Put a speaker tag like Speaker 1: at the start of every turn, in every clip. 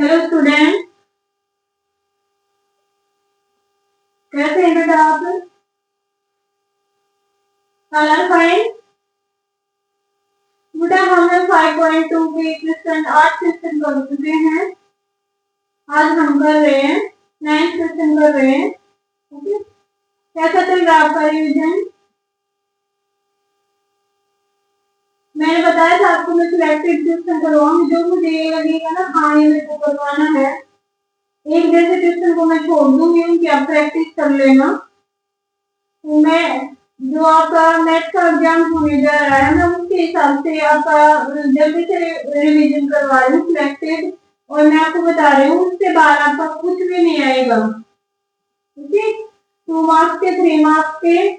Speaker 1: Hello student, कैसे हैं बेटा आप? Colour fine. बेटा हमने 5.2 के क्वेश्चन 8 क्वेश्चन कर चुके हैं। आज हम कर रहे हैं 9 क्वेश्चन कर रहे हैं। ओके, कैसा चल रहा है आपका रिवीजन? मैंने बताया था आपको मैं सिलेक्टेड क्वेश्चन करवाऊंगी, जो मुझे ये लगेगा ना हाँ ये मेरे को करवाना है, एक जैसे क्वेश्चन को मैं छोड़ दूंगी, उनकी आप प्रैक्टिस कर लेना। मैं जो आपका नेट का एग्जाम होने जा रहा है, मैं उसके हिसाब से आपका जल्दी से रिवीजन करवा रही हूँ सिलेक्टेड, और मैं आपको बता रही हूँ उसके बाद आपका कुछ भी नहीं आएगा। ठीक है, 2 मार्क्स के, 3 मार्क्स के,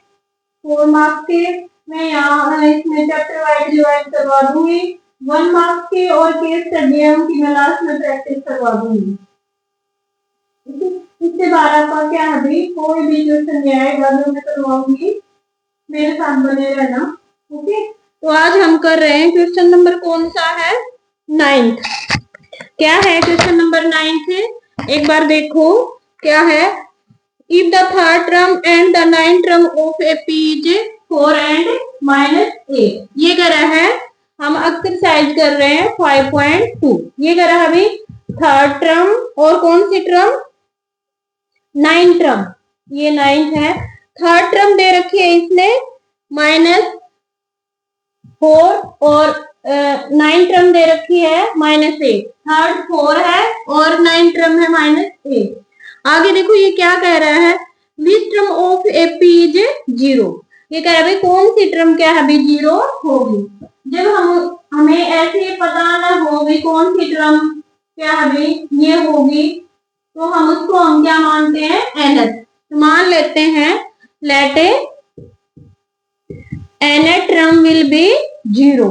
Speaker 1: 4 मार्क्स के मैं यहाँ इसमें चैप्टर वाइज डिवाइड करवा दूंगी। 1 मार्क्स के और केस स्टडी है उनकी मैं लास्ट में प्रैक्टिस करवा दूंगी। इसके बाद आपका क्या है भाई, कोई भी क्वेश्चन नहीं आएगा जो मैं करवाऊंगी, मेरे साथ बने रहना। ओके, तो आज हम कर रहे हैं क्वेश्चन नंबर कौन सा है, 9th। क्या है क्वेश्चन नंबर 9th? एक बार देखो क्या है। If the third term and the 9th term of A P is 4 and -8, ये कह रहा है। हम एक्सरसाइज कर रहे हैं 5.2। ये कह रहा है अभी थर्ड टर्म और कौन सी टर्म, 9th टर्म, ये 9th है। थर्ड टर्म दे रखी है इसने -4 और 9th टर्म दे रखी है -8। थर्ड 4 है और 9th टर्म है -8। आगे देखो ये क्या कह रहा है, which term of A P is 0। ये कह रहा है भाई कौन सी टर्म क्या है, 0 होगी। जब हमें ऐसे पता ना हो भी कौन सी टर्म क्या है भाई ये होगी, तो हम उसको हम क्या मानते हैं, nth। तो मान लेते हैं let nth term will be 0।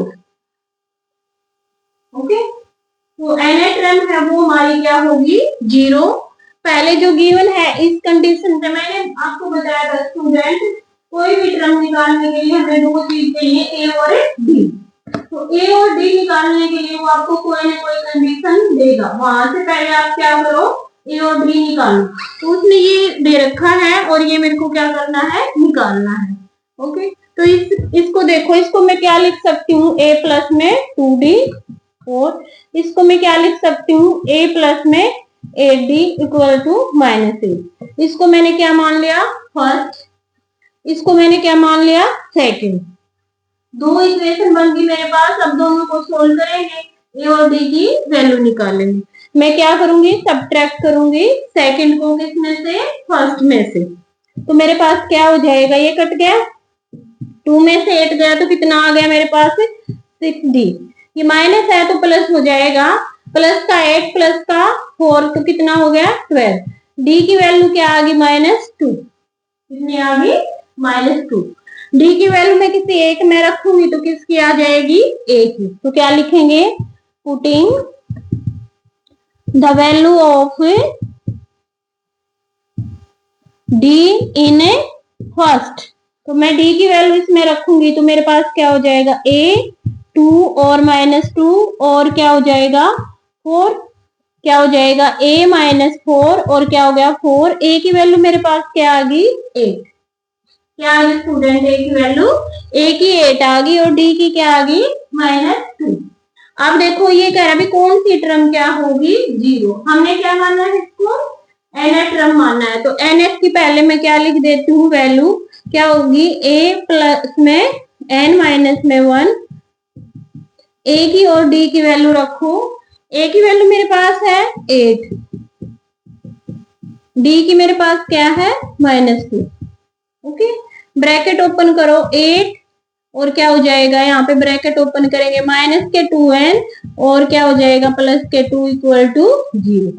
Speaker 1: Okay, तो nth टर्म है वो हमारी क्या होगी, 0। पहले जो गिवन है इस कंडीशन पे मैंने आपको बताया था स्टूडेंट, कोई भी टर्म निकालने के लिए हमें 2 चीज चाहिए, ए और डी। तो ए और डी निकालने के लिए वो आपको कोई ना कोई कंडीशन देगा, वहां से पहले आप क्या करो, ए और डी निकालो। तो उसने ये दे रखा है और ये मेरे को क्या करना है, निकालना है। ओके, तो इसको देखो, इसको मैं क्या लिख सकती हूँ, ए प्लस में 2d, और इसको मैं क्या लिख सकती हूँ, ए प्लस में 8d इक्वल टू -8। इसको मैंने क्या मान लिया, फर्स्ट। इसको मैंने क्या मान लिया, सेकंड। 2 इक्वेशन बन गई मेरे पास। अब दोनों को सोल्व करेंगे, ए और डी की वैल्यू निकालेंगे। मैं क्या करूंगी, सब्ट्रैक्ट करूंगी सेकंड को किसमें से, फर्स्ट में से। तो मेरे पास क्या हो जाएगा, ये कट गया, 2 में से 8 गया तो कितना आ गया मेरे पास, 6d। ये माइनस है तो प्लस हो जाएगा, प्लस का 8 प्लस का 4 तो कितना हो गया, 12। डी की वैल्यू क्या आ गई, -2। कितनी आ गई, -2। डी की वैल्यू मैं किसी एक में रखूंगी तो किसकी आ जाएगी, एक की। तो क्या लिखेंगे, putting the value of D in first. तो मैं डी की वैल्यू इसमें रखूंगी तो मेरे पास क्या हो जाएगा, ए 2 और -2 और क्या हो जाएगा 4। क्या हो जाएगा a -4 और क्या हो गया 4। a की वैल्यू मेरे पास क्या आ गई, 8। क्या आ गई स्टूडेंट, a की वैल्यू, a की 8 आ गई और d की क्या आ गई, -2। अब देखो ये कह रहा है कौन सी टर्म क्या होगी, 0। हमने क्या मानना है इसको, nth टर्म मानना है। तो nth की पहले मैं क्या लिख देती हूँ, वैल्यू क्या होगी, a प्लस में n माइनस में 1। a की और d की वैल्यू रखो। a की वैल्यू मेरे पास है 8, d की मेरे पास क्या है, -2। ओके, ब्रैकेट ओपन करो, 8 और क्या हो जाएगा, यहाँ पे ब्रैकेट ओपन करेंगे -2n और क्या हो जाएगा +2 इक्वल टू 0।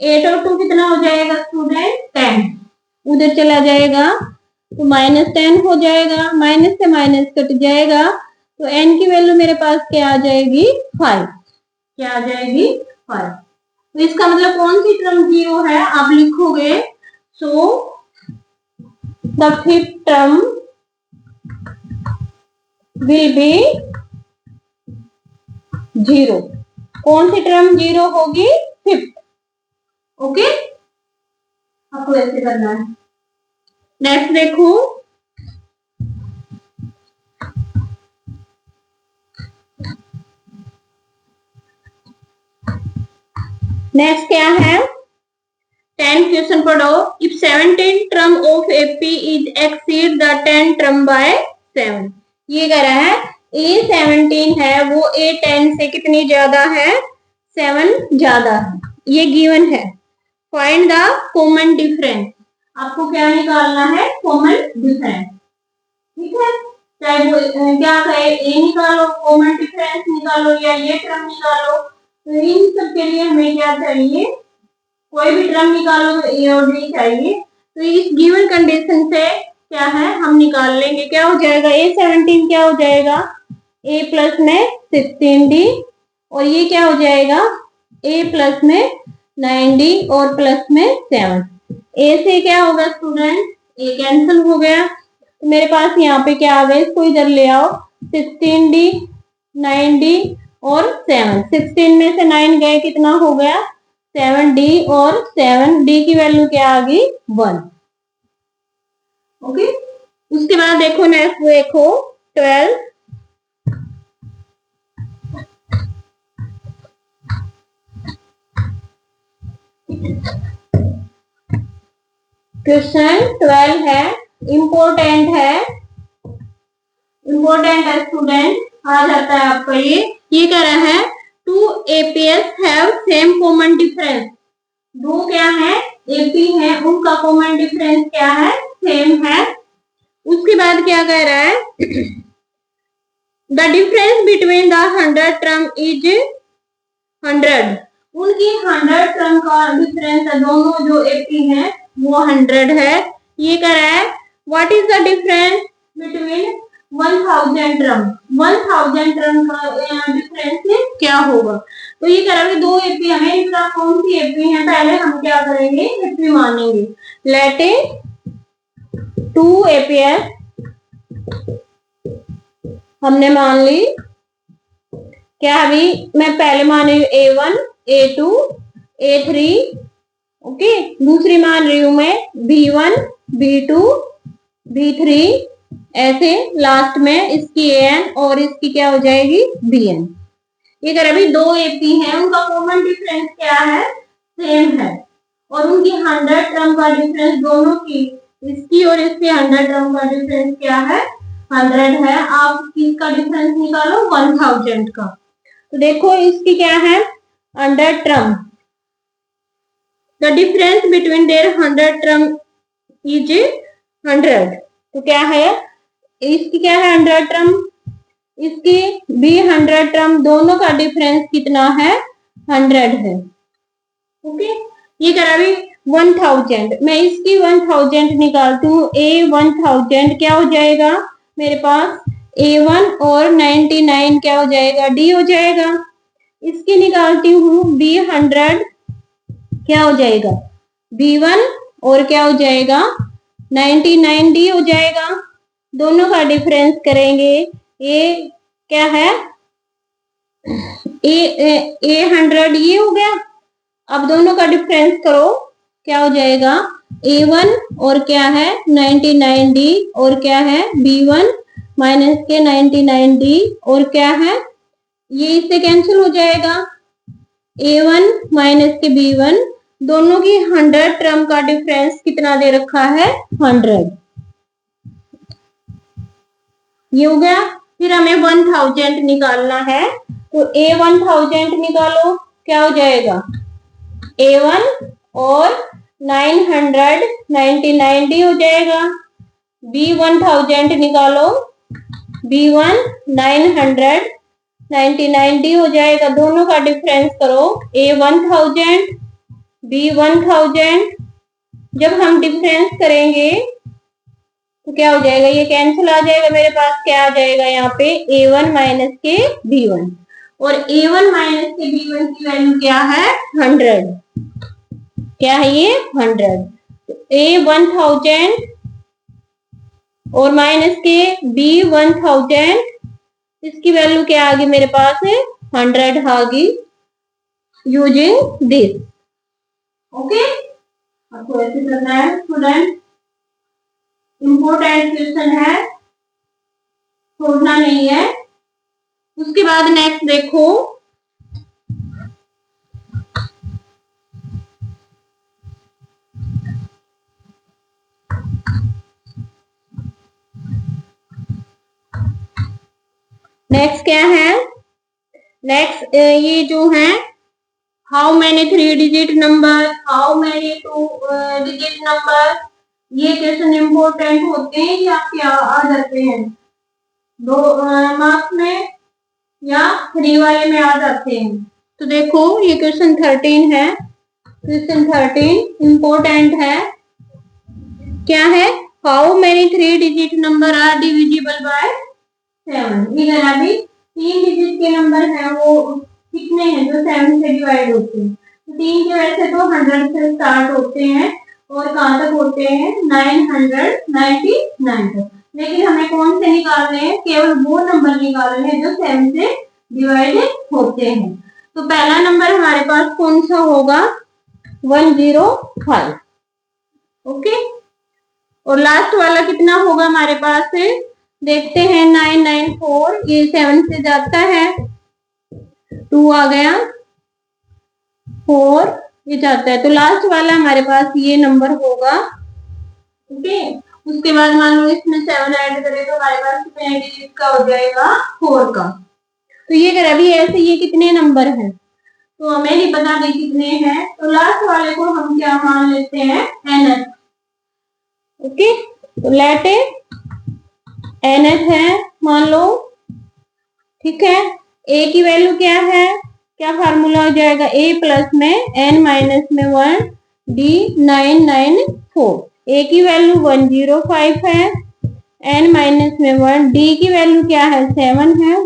Speaker 1: 8 और 2 कितना हो जाएगा स्टूडेंट, 10। उधर चला जाएगा तो -10 हो जाएगा, माइनस से माइनस कट जाएगा, तो n की वैल्यू मेरे पास क्या आ जाएगी, 5। क्या आ जाएगी, 5। तो इसका मतलब कौन सी टर्म 0 है, आप लिखोगे so the fifth term will be 0। कौन सी टर्म 0 होगी, फिफ्थ। ओके, आपको ऐसे करना है। नेक्स्ट देखो, नेक्स्ट क्या है, 10 क्वेश्चन पढ़ो। If 17 term of AP is exceed the 10 term by 7। ये कह रहा है ए 17 है वो ए 10 से कितनी ज्यादा है, 7 ज्यादा है, ये गिवन है। फाइंड द कॉमन डिफरेंस, आपको क्या निकालना है, कॉमन डिफरेंस। ठीक है, चाहे वो क्या कहे, ए निकालो, कॉमन डिफरेंस निकालो, या ये टर्म निकालो। तो इन सब के लिए हमें क्या चाहिए, कोई भी टर्म निकालो तो ए और डी चाहिए। तो इस गिवन कंडीशन से क्या है, हम निकाल लेंगे। क्या हो जाएगा, ए 17 क्या हो जाएगा, ए प्लस में 16d, और ये क्या हो जाएगा, ए प्लस में 9d और प्लस में 7। ए से क्या होगा स्टूडेंट, ए कैंसिल हो गया, तो मेरे पास यहाँ पे क्या आ गया, इसको इधर ले आओ, 16d 9d और 7। 16 में से 9 गए, कितना हो गया, 7d, और 7d की वैल्यू क्या आ गई, 1। ओके, उसके बाद देखो नेक्स्ट देखो 12। क्वेश्चन 12 है, इम्पोर्टेंट है, इम्पोर्टेंट है स्टूडेंट, आ जाता है आपका ये कह रहा है two APs have same common difference. दो क्या है, एपी है, उनका कॉमन डिफरेंस क्या है, सेम है। उसके बाद क्या कह रहा है, the difference between the 100 term is 100। उनकी 100 टर्म का डिफरेंस है, दोनों जो एपी है वो 100 है। ये कह रहा है what is the difference between 1000 term, 1000 term का डिफरेंस क्या होगा। तो ये कह रहा है दो एपी हमें, इनका कौन सी एपी है, पहले हम क्या करेंगे, एपी मानेंगे। लेट ए 2 एपीएस हमने मान ली, क्या अभी मैं पहले मान रही हूँ A1 A2 A3, ओके, दूसरी मान रही हूं मैं B1 B2 B3, ऐसे लास्ट में इसकी AN और इसकी क्या हो जाएगी, BN। ये कर अभी दो एपी हैं, उनका कॉमन डिफरेंस क्या है, सेम है, और उनकी 100 टर्म का डिफरेंस, दोनों की, इसकी और इसकी 100 टर्म का डिफरेंस क्या है, 100 है। आप किसका डिफरेंस निकालो, 1000 का। तो देखो इसकी क्या है, 100 term, the difference between their 100 term is 100। तो क्या है, इसकी क्या है 100 टर्म, इसकी भी 100 टर्म, दोनों का डिफरेंस कितना है, 100 है। ओके, ये करा भी 1000, मैं इसकी 1000 निकालती हूँ, A1000 क्या हो जाएगा मेरे पास, A1 और 99 क्या हो जाएगा, D हो जाएगा। इसकी निकालती हूँ B100, क्या हो जाएगा, B1 और क्या हो जाएगा 99D हो जाएगा। दोनों का डिफरेंस करेंगे, ए क्या है, A100 ये हो गया। अब दोनों का डिफरेंस करो, क्या हो जाएगा, A1 और क्या है 99D और क्या है B1 माइनस के 99D और क्या है, ये इससे कैंसिल हो जाएगा, A1 माइनस के B1, दोनों की 100 टर्म का डिफरेंस कितना दे रखा है, 100। ये हो गया। फिर हमें 1000 निकालना है, तो A1000 निकालो, क्या हो जाएगा, A1 और 999D हो जाएगा। B1000 निकालो, B1 999D हो जाएगा। दोनों का डिफरेंस करो, A1000 B1000, जब हम डिफरेंस करेंगे तो क्या हो जाएगा, ये कैंसिल आ जाएगा, मेरे पास क्या आ जाएगा यहाँ पे A1 माइनस के B1, और A1 माइनस के B1 की वैल्यू क्या है, 100, क्या है ये 100। तो A1000 और माइनस के B1000, इसकी वैल्यू क्या आ गई मेरे पास है 100 आ गई। Using this. ओके, आपको ऐसे करना है स्टूडेंट। इम्पोर्टेंट क्वेश्चन है, छोड़ना नहीं है। उसके बाद नेक्स्ट देखो, नेक्स्ट क्या है। नेक्स्ट ये जो है, how many 3 digit number, how many 2 digit number, ये क्वेश्चन इंपॉर्टेंट होते हैं, ये आपके आ जाते हैं 2 मार्क्स में या 3 वाले में आ जाते हैं। तो देखो ये क्वेश्चन 13 है। क्वेश्चन 13 इंपॉर्टेंट है। क्या है, how many 3 digit number are divisible by 7। इधर अभी 3 डिजिट के नंबर हैं, वो कितने हैं जो 7 से डिवाइड होते हैं। तो 3 के वैसे तो 100 से स्टार्ट होते हैं और कहाँ तक होते हैं 999 तक, लेकिन हमें कौन से निकालने हैं, केवल वो नंबर निकालने हैं जो 7 से डिवाइड होते हैं। तो पहला नंबर हमारे पास कौन सा होगा, 105। ओके, और लास्ट वाला कितना होगा हमारे पास है, देखते हैं 994, ये 7 से जाता है, 2 आ गया, 4 ये जाता है, तो लास्ट वाला हमारे पास ये नंबर होगा। ओके, उसके बाद मान लो इसमें 7 ऐड करें तो हमारे पास कितने डिजिट का हो जाएगा, 4 का। तो ये अगर अभी ऐसे ये कितने नंबर हैं, तो हमें नहीं पता कि कितने हैं, तो लास्ट वाले को हम क्या मान लेते हैं, एनएच। ओके, तो लेट एनएच है मान लो, ठीक है। ए की वैल्यू क्या है, क्या फार्मूला हो जाएगा, ए प्लस में एन माइनस में 1 डी 994। ए की वैल्यू 105 है, एन माइनस में 1, डी की वैल्यू क्या है 7 है।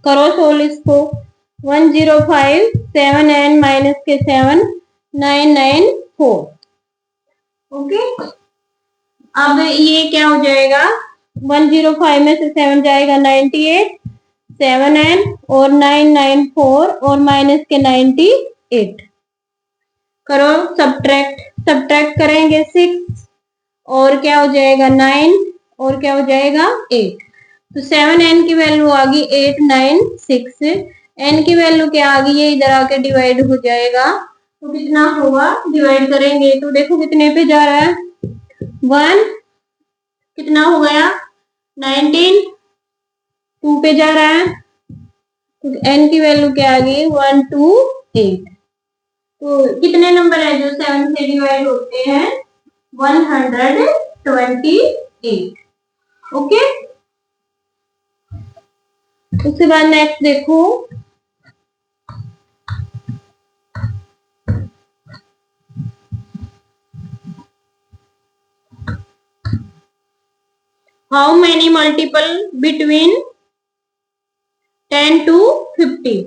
Speaker 1: करो सोल्व इसको, 105 7 एन माइनस के 7 994। ओके, अब ये क्या हो जाएगा, 105 में से 7 जाएगा 98, 7n और 994 और माइनस के 98। करो सब्ट्रैक्ट करेंगे 6 और क्या हो जाएगा 9 और क्या हो जाएगा 8। तो 7n की वैल्यू आ गई 896, n की वैल्यू क्या आ गई, ये इधर आके डिवाइड हो जाएगा, तो कितना होगा, डिवाइड करेंगे तो देखो कितने पे जा रहा है, 1 कितना हो गया 19, 2 पे जा रहा है, तो n की वैल्यू क्या आ गई 128। तो कितने नंबर है जो 7 से डिवाइड होते हैं, 128। ओके, उसके बाद नेक्स्ट देखो, how many multiple between 10 to 50।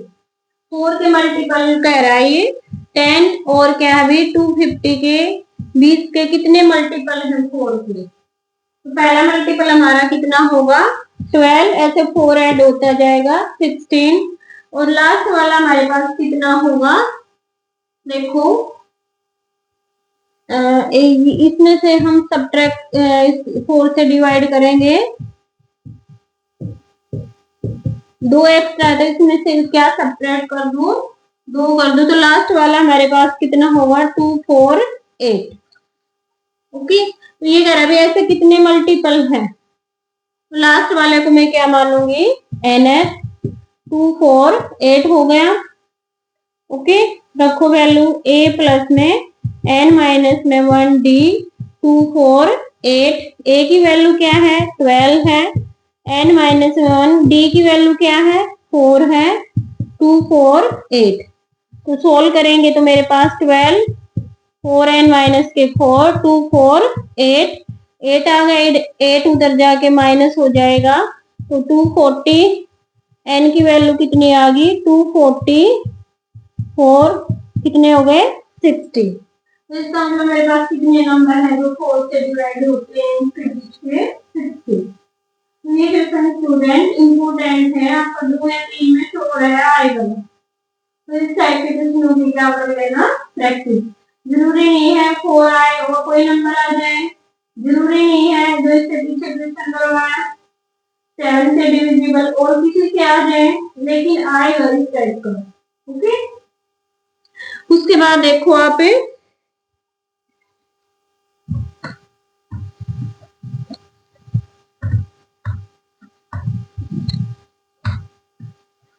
Speaker 1: 4 के मल्टीपल कह रहा है ये, 10 और क्या है 250 के 20 के कितने मल्टीपल है 4 के। तो पहला मल्टीपल हमारा कितना होगा 12, ऐसे 4 ऐड होता जाएगा 16, और लास्ट वाला हमारे पास कितना होगा, देखो इसमें से हम सब्ट्रैक्ट 4 से डिवाइड करेंगे, 2 एक्स्ट्रा है तो इसमें से क्या सब्ट्रैक्ट कर दो, 2 कर दो, तो लास्ट वाला हमारे पास कितना होगा 248। ओके, तो ये कह रहा है ऐसे कितने मल्टीपल है, तो लास्ट वाले को मैं क्या मानूंगी एनएच, 248 हो गया। ओके, रखो वैल्यू ए प्लस में एन माइनस में 1 डी 248, ए की वैल्यू क्या है 12 है, एन माइनस 1, डी की वैल्यू क्या है 4 है, 248। तो सोल्व करेंगे तो मेरे पास 12, 4n माइनस के 4, 248, 8 आ गए, 8 उधर जाके माइनस हो जाएगा, तो 240, n की वैल्यू कितनी आ गई 244, कितने हो गए 60। तो इसका मतलब मेरे पास कितने नंबर है जो 4 से डिवाइड होते हैं, 60। ये क्वेश्चन स्टूडेंट इंपोर्टेंट है, आपका 2 या 3 में छोड़ रहा है आएगा। तो इस टाइप के क्वेश्चनों की क्या कर लेना, प्रैक्टिस। जरूरी नहीं है 4 आए और कोई नंबर आ जाए, जरूरी नहीं है जो इससे पीछे क्वेश्चन करवाया 7 से डिविजिबल और किसी से आ जाए, लेकिन आएगा इस टाइप का। ओके, उसके बाद देखो आप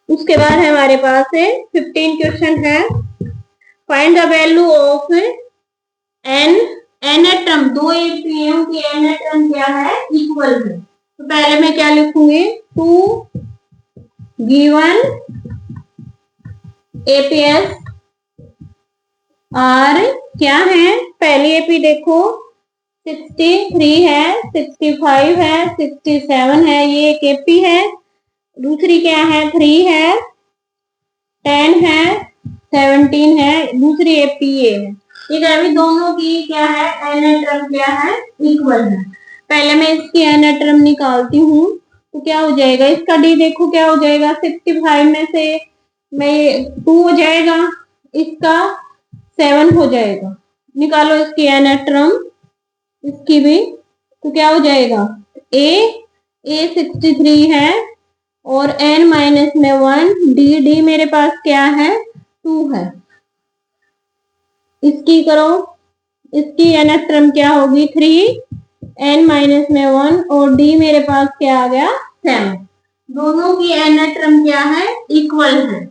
Speaker 1: उसके बाद है हमारे पास 15 क्वेश्चन है। Find the value of n nth term, दो एपीएम की एनेट्रम क्या है, इक्वल है। तो पहले मैं क्या लिखूंगी, 2 गिवन एपीएस आर क्या है, पहली एपी देखो 63 है, 65 है, 67 है, ये एक एपी है। दूसरी क्या है, 3 है, 10 है, 17 है, दूसरी एपी ये है। ये अभी दोनों की क्या है, एनेट्रम क्या है, इक्वल है। पहले मैं इसकी एनेट्रम निकालती हूँ, तो क्या हो जाएगा, इसका डी देखो क्या हो जाएगा, 65 में से मैं 2 हो जाएगा, इसका 7 हो जाएगा। निकालो इसकी एनेट्रम, इसकी भी, तो क्या हो जाएगा, ए 63 है और n माइनस में 1, डी मेरे पास क्या है, 2 है। इसकी करो, इसकी एनेट्रम क्या होगी, 3, n माइनस में 1 और डी मेरे पास क्या आ गया, 7। दोनों की एनेट्रम क्या है, इक्वल है।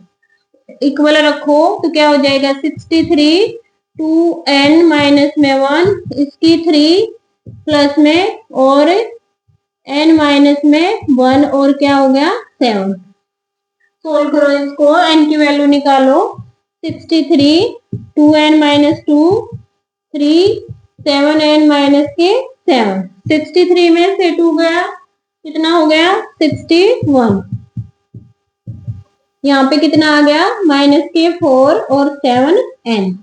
Speaker 1: इक्वल रखो तो क्या हो जाएगा, 63 2n माइनस में 1, इसकी 3 प्लस में और n माइनस में 1 और क्या हो गया, 7। सोल्व करो इसको, n की वैल्यू निकालो, 63 2n माइनस 2 3 7n माइनस के 7, 63 में से 2 गया, कितना हो गया, 61। यहाँ पे कितना आ गया, माइनस के 4 और 7n।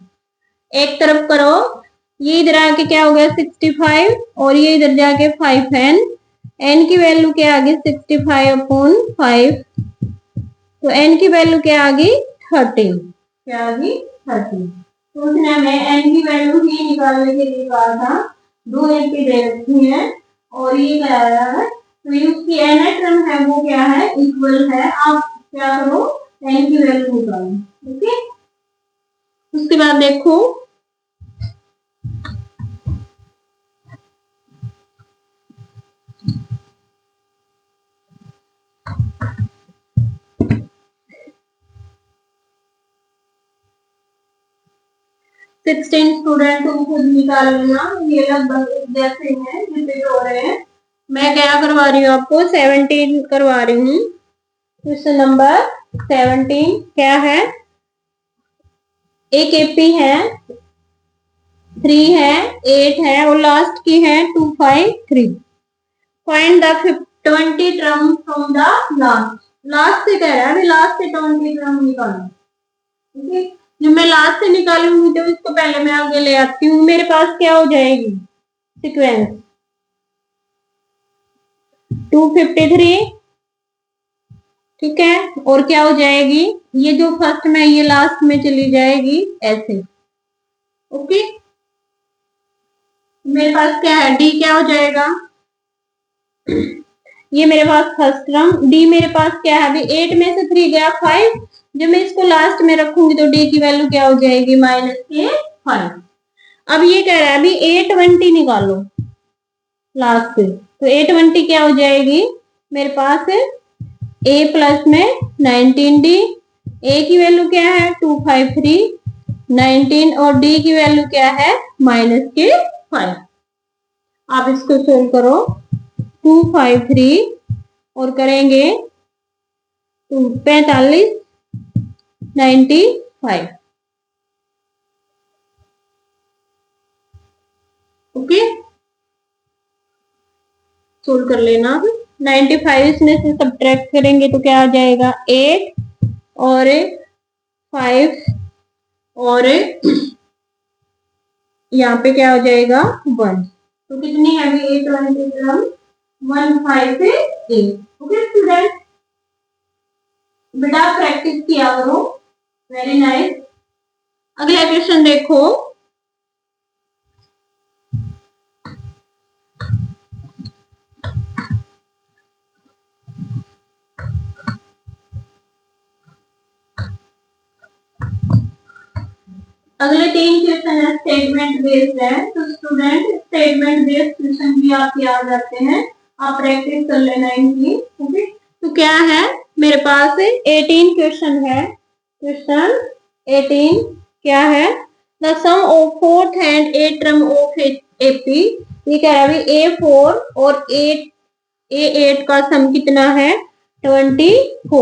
Speaker 1: एक तरफ करो, ये इधर आके क्या हो गया, 65 और ये इधर जाके 5n, n की वैल्यू क्या आ गई, 65/5, तो n की वैल्यू क्या आ गई, 13, क्या आ गई, 13। तो उसने हमें n की वैल्यू ही निकालने के लिए कहा था, 2 एपी दे रखी है और ये कराया है, तो ये उसकी एनेट्रम है वो क्या है, इक्वल है। आप क्या करो, n की वैल्यू निकालो। ओके, उसके बाद देखो, स्टूडेंट तुम खुद निकाल लेना, ये लगभग जैसे हैं रिपीट हो रहे हैं। मैं क्या करवा रही हूँ, आपको 17 करवा रही हूँ। क्वेश्चन नंबर 17 क्या है, एक एपी है, 3 है, 8 है और लास्ट की है 253। Find the 20 term from the last. Last से कह रहा है, अभी लास्ट से 20 टर्म निकालो। ओके, जब मैं लास्ट से निकालूंगी तो इसको पहले मैं आगे ले आती हूँ, मेरे पास क्या हो जाएगी, सीक्वेंस 253, ठीक है, और क्या हो जाएगी, ये जो फर्स्ट में ये लास्ट में चली जाएगी ऐसे। ओके, मेरे पास क्या है, डी क्या हो जाएगा, ये मेरे पास फर्स्ट टर्म, डी मेरे पास क्या है, अभी 8 में से 3 गया 5, जब मैं इसको लास्ट में रखूंगी तो डी की वैल्यू क्या हो जाएगी, माइनस के 5। अब ये कह रहा है अभी 820 निकालो लास्ट से, तो 820 क्या हो जाएगी, मेरे पास a प्लस में 19d, a की वैल्यू क्या है 253, 19 और d की वैल्यू क्या है, माइनस के 5। आप इसको सोल्व करो, 253 और करेंगे 45 95। ओके, सोल्व कर लेना। 95 इसमें से सब्ट्रैक्ट करेंगे तो क्या आ जाएगा, 8 और 5 और यहाँ पे क्या हो जाएगा, 1। तो कितनी है अभी 820 ग्राम, 15 से 8। ओके स्टूडेंट, बेटा प्रैक्टिस किया करो, वेरी नाइस। अगला क्वेश्चन देखो। अगले 3 क्वेश्चन है स्टेटमेंट बेस्ड है, तो स्टूडेंट स्टेटमेंट बेस्ड क्वेश्चन भी आप याद रखते हैं, आप प्रैक्टिस कर लेना इनकी। ओके, तो क्या है मेरे पास 18 क्वेश्चन है। क्वेश्चन 18 क्या है? The sum of fourth and eight term of AP. ये कह रहा है A4 और A8 का सम कितना है? 24।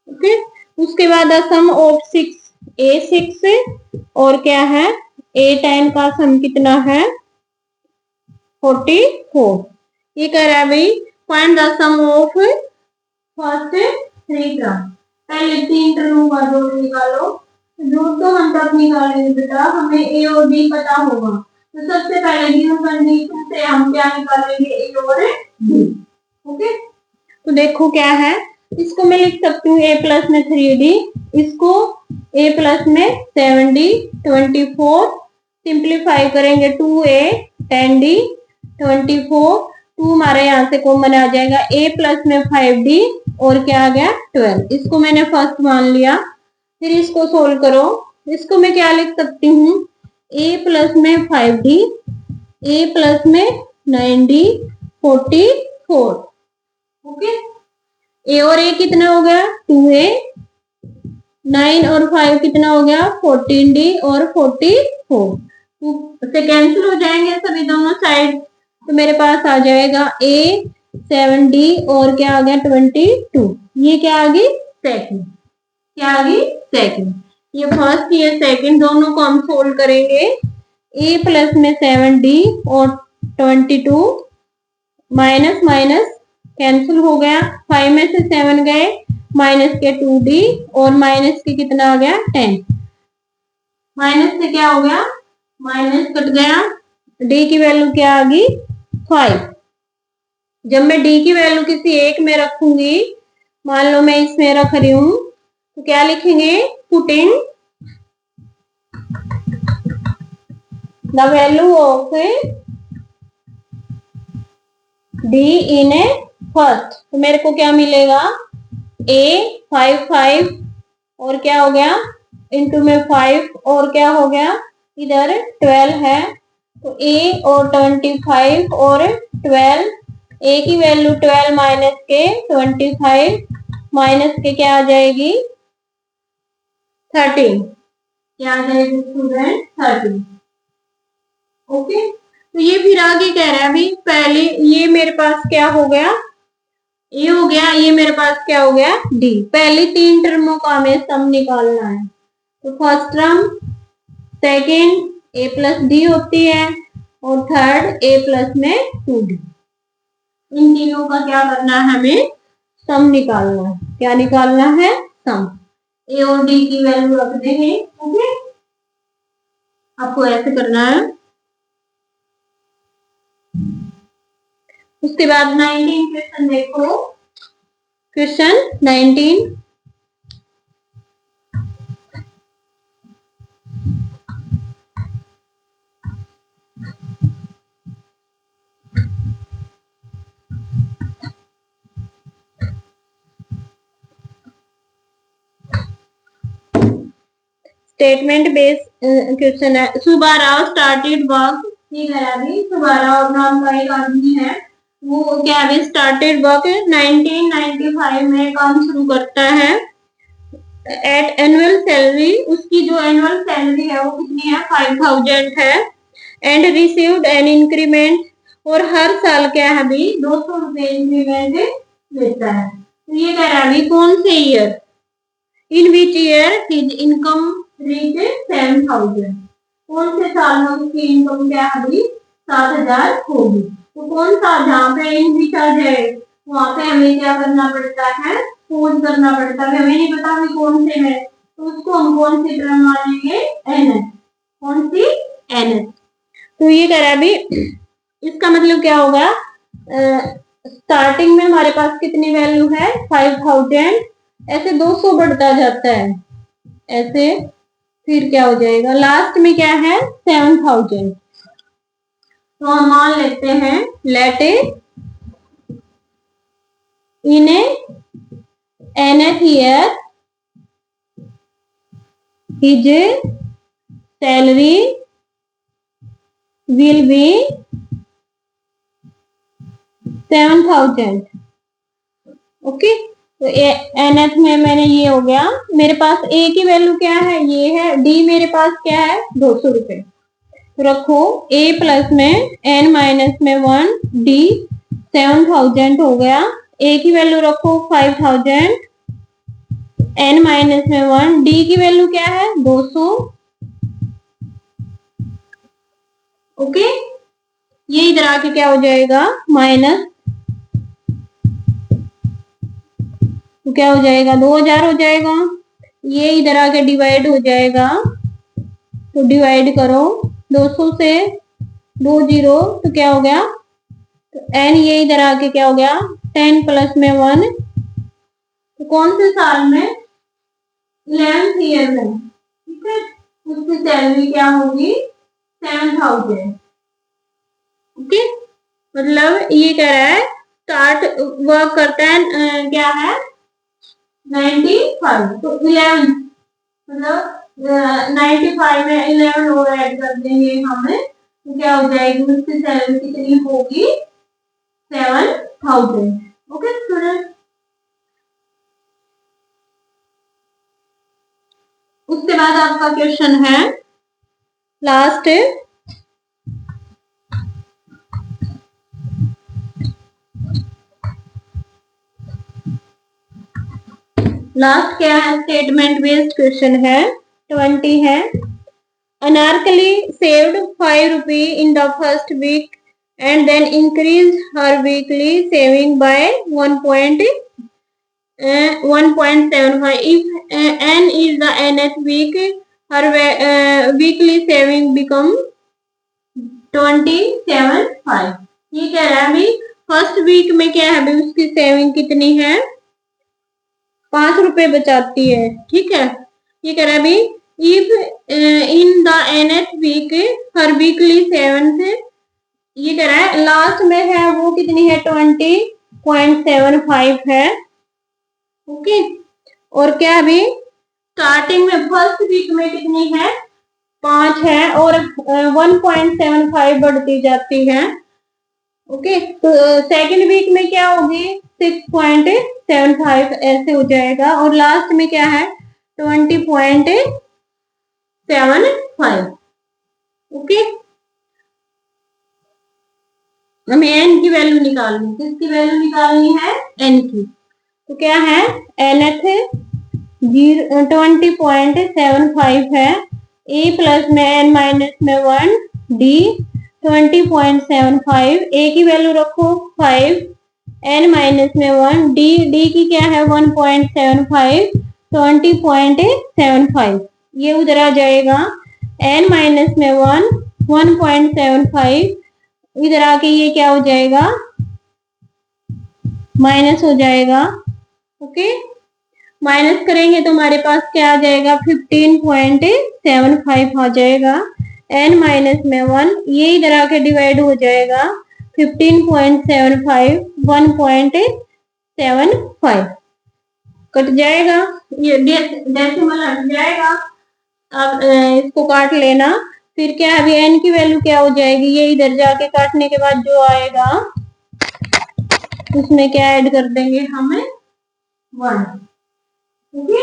Speaker 1: ओके, उसके बाद द सम ऑफ 6A6 और क्या है A10 का सम कितना है? 44। ये कह रहा है भाई find the sum of first 3 term. पहले 3 टर्मों का जोड़ निकालो। जोड़ तो हम तब निकालेंगे बेटा, हमें ए और डी पता होगा। तो सबसे पहले गिवन कंडीशन से हम क्या निकालेंगे? ए और डी। ओके, तो देखो क्या है, इसको मैं लिख सकती हूँ a प्लस में 3d, इसको a प्लस में 7d 24, सिंप्लीफाई करेंगे 2a 10d 24, 2 हमारे यहाँ से कॉमन आ जाएगा, a प्लस में 5d और क्या आ गया 12। इसको मैंने फर्स्ट मान लिया। फिर इसको सोल्व करो। इसको मैं क्या लिख सकती हूँ? a प्लस में 5d, a प्लस में 9d 44। ओके, ए और ए कितना हो गया? 2a, 9 और 5 कितना हो गया? 14d और 44। से कैंसिल हो जाएंगे सभी दोनों साइड, तो मेरे पास आ जाएगा a 7d और क्या आ गया 22। ये क्या आ गई? सेकंड। क्या आ गई? सेकंड। ये फर्स्ट ये सेकंड दोनों को हम सोल्व करेंगे। a प्लस में 7d और 22 माइनस माइनस कैंसिल हो गया, 5 में से 7 गए, माइनस के 2d और माइनस के कितना आ गया 10। माइनस से क्या हो गया? माइनस कट गया, d की वैल्यू क्या आ गई? 5। जब मैं d की वैल्यू किसी एक में रखूंगी, मान लो मैं इसमें रख रही हूं, तो क्या लिखेंगे? Putting the value of d in A first, तो मेरे को क्या मिलेगा? a 5 और क्या हो गया इंटू में 5 और क्या हो गया इधर 12 है, तो a और 25 और 12, a की वैल्यू 12 माइनस के 25 माइनस के क्या आ जाएगी 13। क्या आ जाएगी स्टूडेंट? 13। ओके, तो ये फिर आगे कह रहा है अभी पहले ये मेरे पास क्या हो गया? ए हो गया, ये मेरे पास क्या हो गया? डी। पहली 3 टर्मों का हमें सम निकालना है, तो फर्स्ट टर्म सेकेंड ए प्लस डी होती है और थर्ड ए प्लस में 2d। इन तीनों का क्या करना है? हमें सम निकालना है। क्या निकालना है? सम। ए और डी की वैल्यू रख देंगे। ओके, आपको ऐसे करना है। उसके बाद 19 क्वेश्चन देखो। क्वेश्चन 19, स्टेटमेंट बेस्ड क्वेश्चन है। Subbarao started work. ठीक है अभी सुब्बाराव नाम का एक आदमी है, वो क्या अभी स्टार्टेड वर्क 1995 में काम शुरू करता है। एट एनुअल सैलरी, उसकी जो एनुअल सैलरी है वो कितनी है? 5000 है। एंड रिसीव्ड एन इंक्रीमेंट, और हर साल क्या है अभी 200 रुपए इंक्रीमेंट लेता है। तो ये कह रहा है अभी कौन से year, in which year his income reach 7000, कौन से साल में उसकी इनकम क्या होगी? 7000 होगी। तो कौन सा, जहाँ पे इन विच आ जाए वहां पे हमें क्या करना पड़ता है? खोज करना पड़ता है। हमें नहीं पता कि कौन से है, तो उसको हम कौन सी टर्म मानेंगे? एनएस। कौन सी? एनएस। तो ये कह रहा है अभी इसका मतलब क्या होगा? स्टार्टिंग में हमारे पास कितनी वैल्यू है? 5000, ऐसे 200 बढ़ता जाता है। ऐसे, फिर क्या हो जाएगा, लास्ट में क्या है 7000। तो हम मान लेते हैं let in nth year his salary will be 7000। Okay, तो nth में मैंने ये हो गया, मेरे पास a की वैल्यू क्या है, ये है, d मेरे पास क्या है 200 रुपए। तो रखो a प्लस में n माइनस में 1 d 7000 हो गया, a की वैल्यू रखो 5000, n माइनस में 1, d की वैल्यू क्या है 200। ओके, ये इधर आके क्या हो जाएगा माइनस, तो क्या हो जाएगा 2000 हो जाएगा, ये इधर आके डिवाइड हो जाएगा, तो डिवाइड करो 200 से 2 जीरो, तो क्या हो गया, तो n ये इधर आके क्या हो गया 10 प्लस में 1, तो कौन से साल में 11th ईयर में, ठीक है, उसकी सैलरी क्या होगी 7000। ओके, मतलब ये कह रहा है स्टार्ट वर्क करता है क्या है 95, तो 11 मतलब 95 में 11 और ऐड कर देंगे हमें, तो क्या हो जाएगी उसकी सैलरी कितनी होगी 7000। ओके स्टूडेंट, उसके बाद आपका क्वेश्चन है लास्ट, लास्ट क्या है, स्टेटमेंट बेस्ड क्वेश्चन है, 20 है। Anarkali saved 5 rupees in the first week and then increased her weekly saving by 1.75. If n is the nth week, her weekly saving become 27.5। ये कह रहा है अभी फर्स्ट वीक में क्या है, अभी उसकी सेविंग कितनी है 5 रुपए बचाती है, ठीक है। ये कह रहा है अभी if in the nth week her weekly 7 से, ये कह रहा है लास्ट में है वो कितनी है 20.75 है। ओके, और क्या अभी स्टार्टिंग में फर्स्ट वीक में कितनी है 5 है, और 1.75 बढ़ती जाती है। ओके, तो सेकंड वीक में क्या होगी 6.75 ऐसे हो जाएगा, और लास्ट में क्या है 20.75। ओके, हमें n की वैल्यू निकालनी, किसकी वैल्यू निकालनी है n की, तो क्या है nth 20.75 है, a प्लस में n माइनस में 1 d 20.75, a की वैल्यू रखो 5, n माइनस में 1 d की क्या है 1.75, 20.75, ये उधर आ जाएगा, n माइनस में 1 1.75, इधर आके ये क्या हो जाएगा माइनस हो जाएगा। ओके, माइनस करेंगे तो हमारे पास क्या आ जाएगा 15.75 आ जाएगा, n माइनस में 1, ये इधर आके डिवाइड हो जाएगा 15.75 1.75 कट जाएगा, ये डेसिमल हट जाएगा। अब इसको काट लेना, फिर क्या अभी n की वैल्यू क्या हो जाएगी, ये इधर जाके काटने के बाद जो आएगा उसमें क्या ऐड कर देंगे हमें 1। ओके,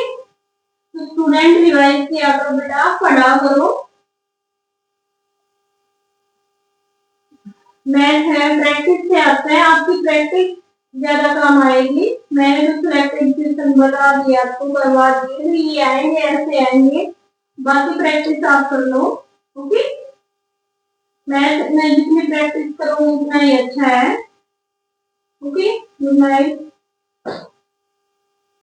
Speaker 1: तो स्टूडेंट रिवाइज किया करो बेटा, पढ़ा करो, मैथ है प्रैक्टिस से आता है, आपकी प्रैक्टिस ज्यादा काम आएगी। मैंने तो सिलेक्टेड क्वेश्चन बता दिया आपको, करवा दिए, ये आएंगे ऐसे आएंगे, बाकी प्रैक्टिस आप कर लो। ओके, मैथ में जितनी प्रैक्टिस करो उतना ही अच्छा है। Okay, good night.